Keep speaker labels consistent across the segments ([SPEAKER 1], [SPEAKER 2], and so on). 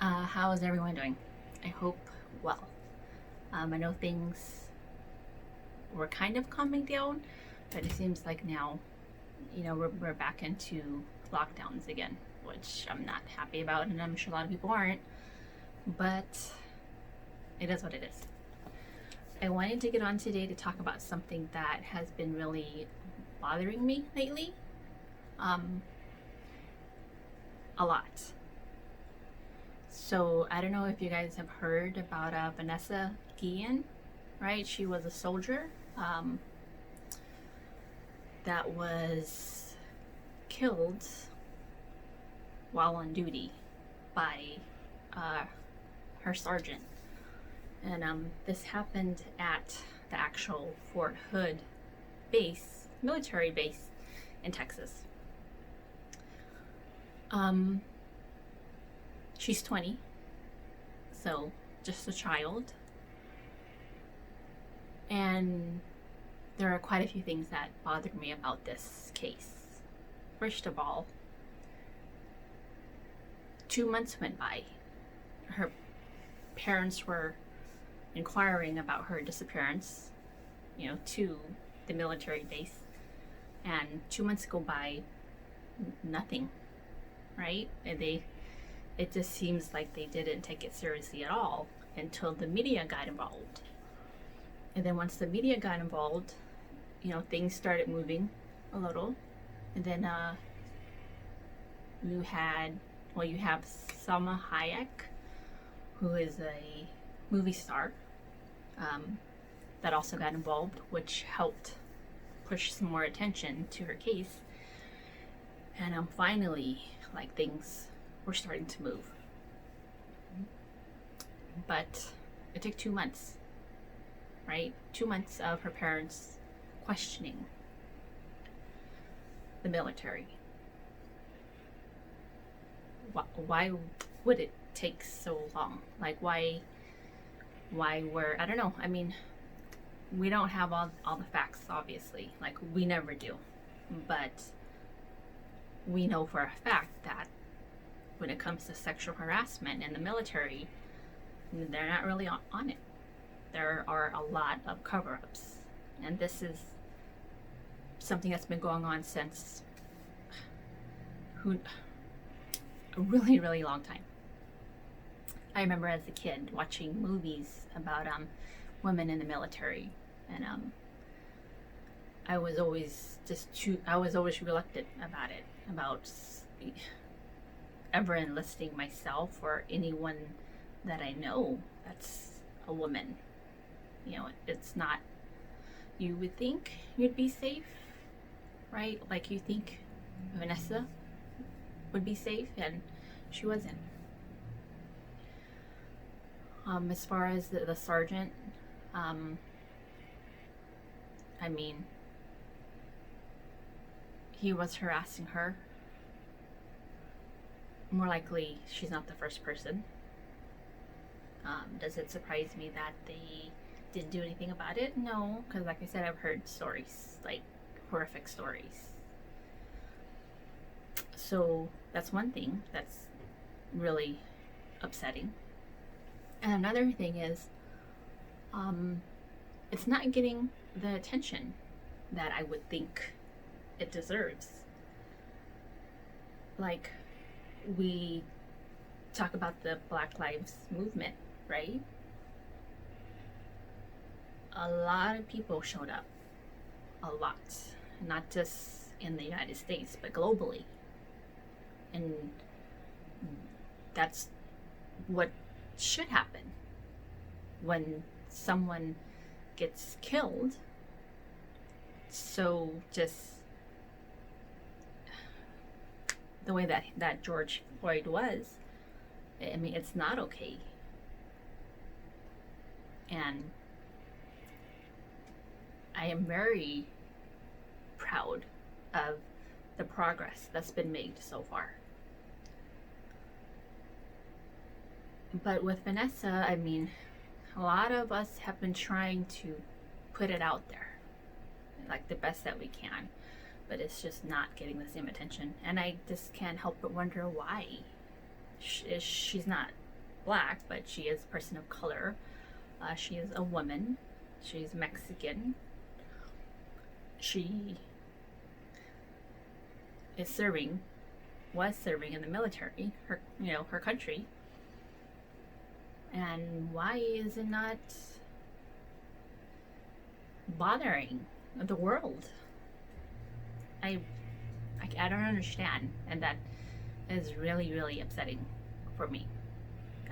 [SPEAKER 1] How is everyone doing? I hope well. I know things were kind of calming down, but it seems like now, we're back into lockdowns again, which I'm not happy about, and I'm sure a lot of people aren't, but it is what it is. I wanted to get on today to talk about something that has been really bothering me lately. A lot. So I don't know if you guys have heard about Vanessa Guillen, right? She was a soldier that was killed while on duty by her sergeant. And this happened at the actual Fort Hood base, military base in Texas. She's 20, so just a child. And there are quite a few things that bothered me about this case. First of all, 2 months went by. Her parents were inquiring about her disappearance, to the military base. And 2 months go by, nothing, right? It just seems like they didn't take it seriously at all until the media got involved. And then once the media got involved, things started moving a little. And then you have Salma Hayek, who is a movie star, that also got involved, which helped push some more attention to her case. And finally, things were starting to move. But it took 2 months, right? 2 months of her parents questioning the military. Why would it take so long? Why I don't know. I mean, we don't have all the facts, obviously. We never do. But we know for a fact that when it comes to sexual harassment in the military, they're not really on it. There are a lot of cover-ups, and this is something that's been going on since a really, really long time. I remember as a kid watching movies about women in the military, and I was always reluctant about ever enlisting myself or anyone that I know that's a woman. It's not, you would think you'd be safe, right? You think Vanessa would be safe, and she wasn't. As far as the sergeant, he was harassing her. More likely, she's not the first person. Does it surprise me that they didn't do anything about it? No, because like I said, I've heard stories, horrific stories. So that's one thing that's really upsetting. And another thing is, it's not getting the attention that I would think it deserves. We talk about the Black Lives Movement, right? A lot of people showed up. A lot. Not just in the United States, but globally. And that's what should happen when someone gets killed. So just the way that George Floyd was, it's not okay. And I am very proud of the progress that's been made so far. But with Vanessa, a lot of us have been trying to put it out there the best that we can, but it's just not getting the same attention. And I just can't help but wonder why she's not black, but she is a person of color. She is a woman. She's Mexican. She was serving in the military, her country. And why is it not bothering the world? I don't understand, and that is really, really upsetting for me.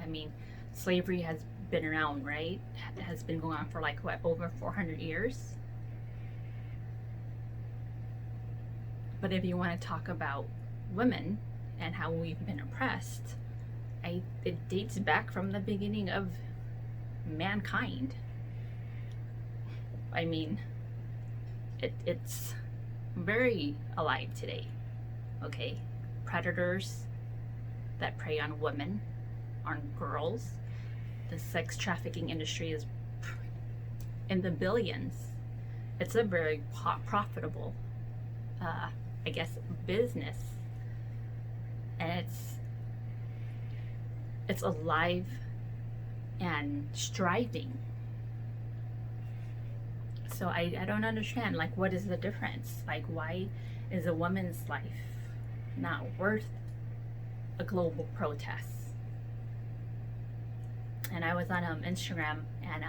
[SPEAKER 1] I mean, slavery has been around, right? It has been going on for like over 400 years. But if you want to talk about women and how we've been oppressed, it dates back from the beginning of mankind. I mean, it's very alive today. Okay, predators that prey on women, on girls. The sex trafficking industry is in the billions. It's a very profitable, I guess, business, and it's alive and striving. So I don't understand, like, what is the difference? Like, why is a woman's life not worth a global protest? And I was on Instagram, and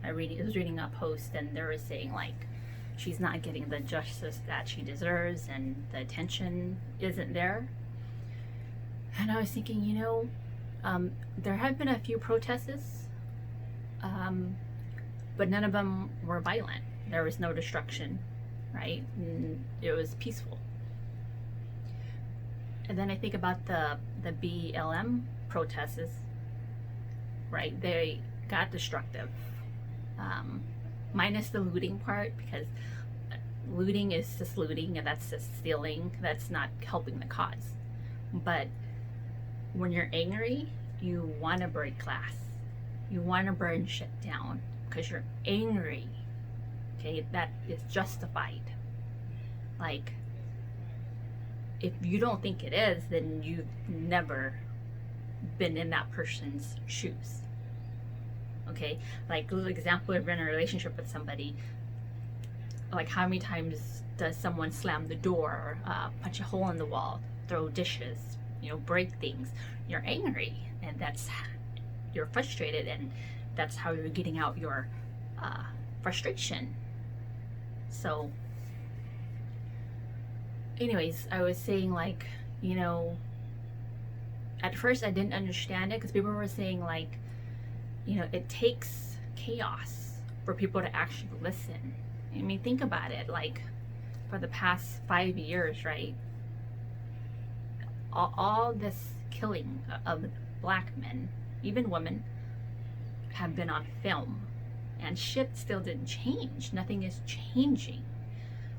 [SPEAKER 1] I was reading a post, and they were saying, like, she's not getting the justice that she deserves, and the attention isn't there. And I was thinking, there have been a few protests, but none of them were violent. There was no destruction, right? And it was peaceful. And then I think about the BLM protests, right? They got destructive, minus the looting part, because looting is just looting, and that's just stealing. That's not helping the cause. But when you're angry, you want to break glass. You want to burn shit down because you're angry. Okay, that is justified. Like, if you don't think it is, then you've never been in that person's shoes. Okay, like, a little example, if you're in a relationship with somebody, like, how many times does someone slam the door, punch a hole in the wall, throw dishes, break things? You're angry, and you're frustrated, and that's how you're getting out your frustration. So anyways, I was saying, like, at first I didn't understand it, because people were saying, like, it takes chaos for people to actually listen. I mean, think about it. Like, for the past 5 years, right, all this killing of black men, even women, have been on film, and shit still didn't change. Nothing is changing.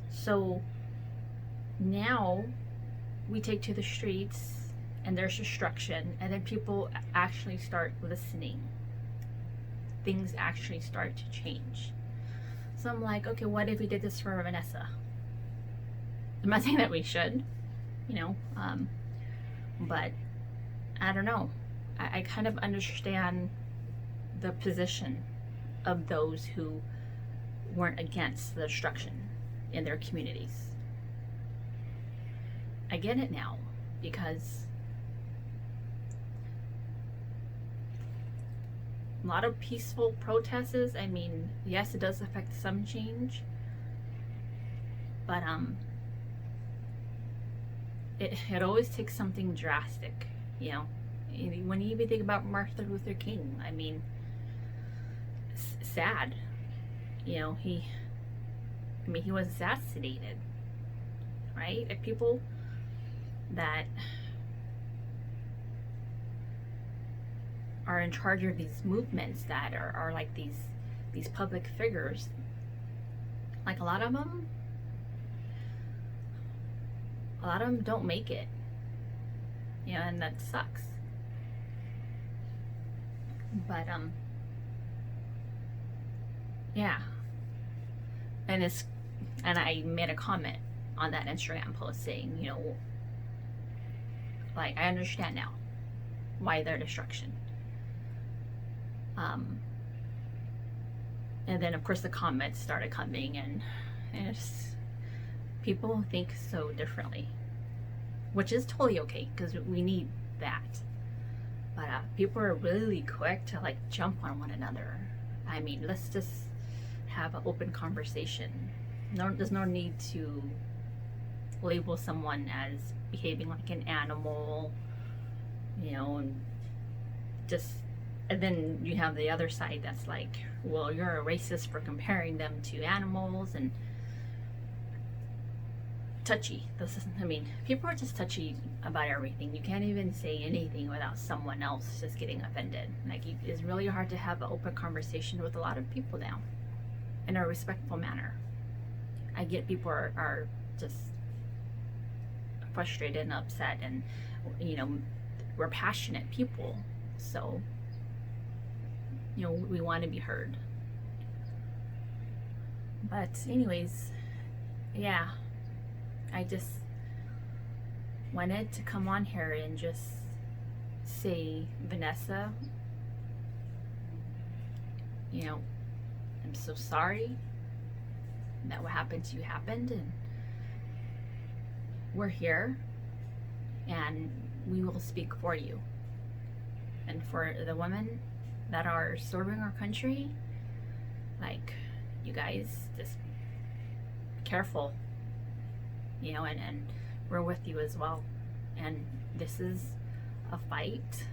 [SPEAKER 1] So now we take to the streets, and there's destruction, and then people actually start listening. Things actually start to change. So I'm like, okay, what if we did this for Vanessa? I'm not saying that we should, but I don't know. I kind of understand the position of those who weren't against the destruction in their communities. I get it now, because a lot of peaceful protests, I mean, yes, it does affect some change, but it always takes something drastic, when you even think about Martin Luther King. I mean, sad, he was assassinated, right? If people that are in charge of these movements that are like these public figures, like, a lot of them don't make it, and that sucks. But yeah, and I made a comment on that Instagram post saying, like, I understand now. why their destruction. And then of course the comments started coming, and it's, people think so differently, which is totally okay because we need that. But people are really quick to like jump on one another. I mean, let's just have an open conversation. No, there's no need to label someone as behaving like an animal, you know, and just, and then you have the other side that's like, well, you're a racist for comparing them to animals, and touchy. This is, I mean, people are just touchy about everything. You can't even say anything without someone else just getting offended. Like, it's really hard to have an open conversation with a lot of people now in a respectful manner. I get people are just frustrated and upset, and you know, we're passionate people, so you know, we want to be heard. But anyways, yeah, I just wanted to come on here and just say, Vanessa, you know, I'm so sorry that what happened to you happened, and we're here and we will speak for you. And for the women that are serving our country, like, you guys just be careful, you know, and we're with you as well. And this is a fight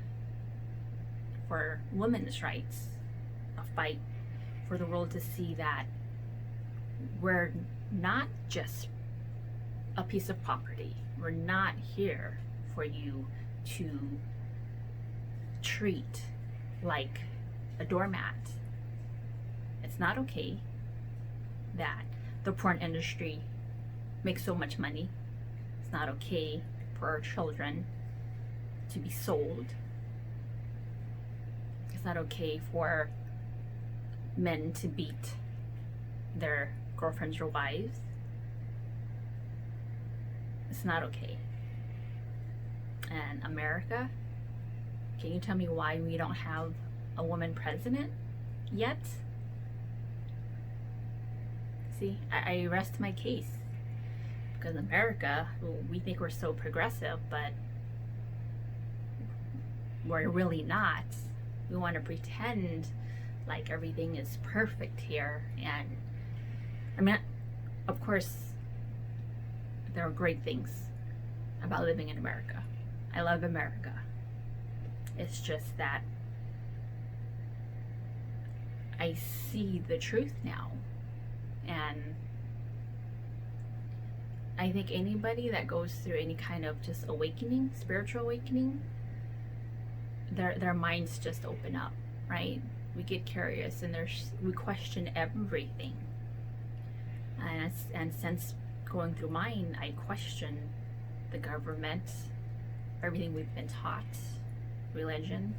[SPEAKER 1] for women's rights, a fight for the world to see that we're not just a piece of property. We're not here for you to treat like a doormat. It's not okay that the porn industry makes so much money. It's not okay for our children to be sold. It's not okay for men to beat their girlfriends or wives. It's not okay. And America, can you tell me why we don't have a woman president yet? See, I rest my case. Because America, we think we're so progressive, but we're really not. We want to pretend like everything is perfect here. And I mean, of course, there are great things about living in America. I love America. It's just that I see the truth now. And I think anybody that goes through any kind of just awakening, spiritual awakening, their minds just open up, right? We get curious and we question everything. And since going through mine, I question the government, everything we've been taught, religion,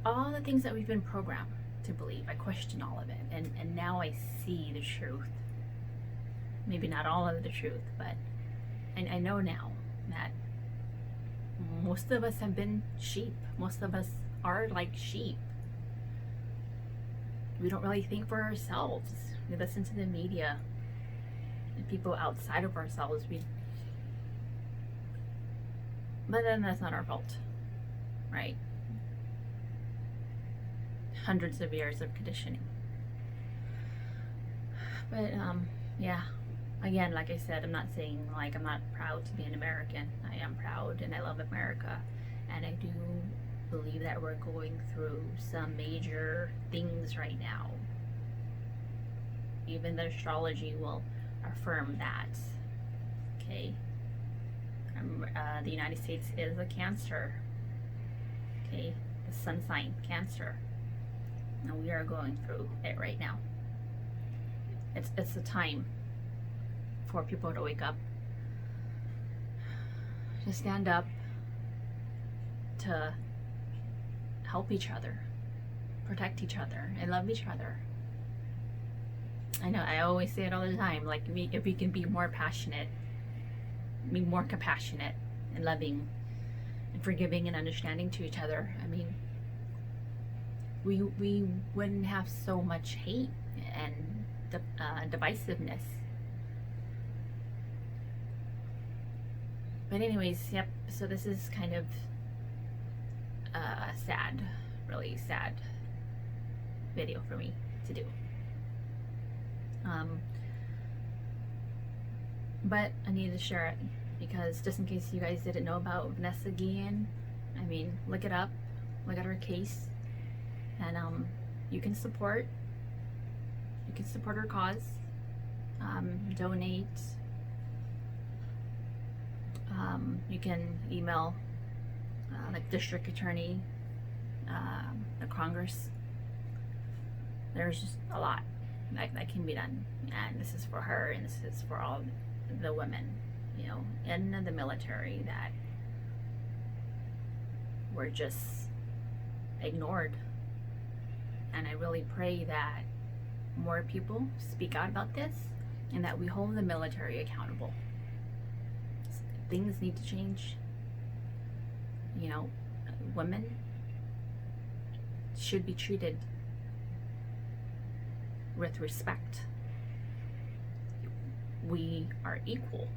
[SPEAKER 1] all the things that we've been programmed to believe. I question all of it, and now I see the truth. Maybe not all of the truth, but I know now that most of us have been sheep. Most of us are like sheep. We don't really think for ourselves. We listen to the media and people outside of ourselves. But then that's not our fault, right? Hundreds of years of conditioning. But yeah, again, like I said, I'm not saying like I'm not proud to be an American. I am proud and I love America, and I do believe that we're going through some major things right now. Even the astrology will affirm that. Okay, the United States is a Cancer. Okay, the sun sign Cancer, and we are going through it right now. It's a time for people to wake up, to stand up, to help each other, protect each other, and love each other. I know, I always say it all the time, like, if we can be more passionate, be more compassionate and loving, forgiving and understanding to each other, I mean, we wouldn't have so much hate and divisiveness. But anyways, yep, so this is kind of a sad, really sad video for me to do. But I needed to share it because just in case you guys didn't know about Vanessa Guillen, I mean, look it up, look at her case, and you can support her cause, donate. You can email like district attorney, the Congress. There's just a lot that can be done, and this is for her, and this is for all the women, you know, in the military that were just ignored. And I really pray that more people speak out about this and that we hold the military accountable. Things need to change. You know, women should be treated with respect. We are equal.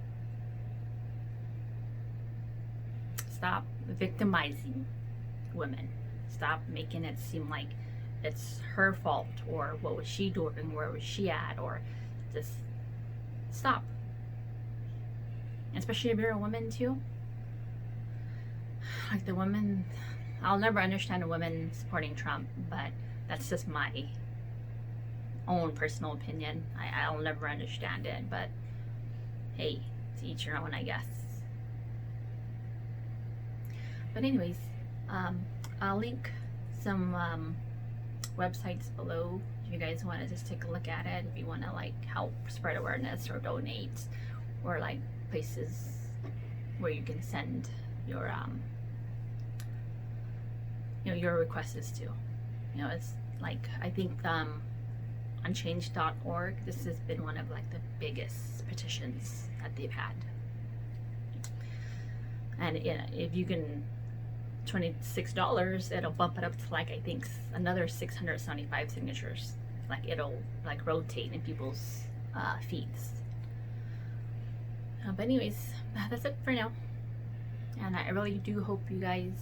[SPEAKER 1] Stop victimizing women. Stop making it seem like it's her fault, or what was she doing, where was she at, or just stop. Especially if you're a woman too. Like the women, I'll never understand a woman supporting Trump, but that's just my own personal opinion. I'll never understand it, but hey, to each your own, I guess. But anyways, I'll link some websites below if you guys want to just take a look at it, if you want to like help spread awareness or donate, or like places where you can send your you know, your requests to. You know, it's like, I think unchange.org, this has been one of like the biggest petitions that they've had. And if you can, $26, it'll bump it up to like, I think another 675 signatures. Like it'll like rotate in people's feeds. But anyways, that's it for now. And I really do hope you guys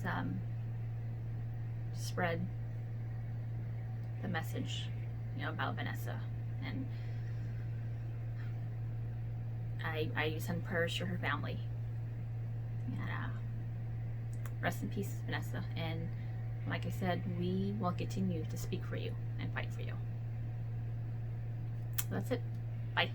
[SPEAKER 1] spread the message, you know, about Vanessa. And I send prayers to her family. And rest in peace, Vanessa. And like I said, we will continue to speak for you and fight for you. So that's it. Bye.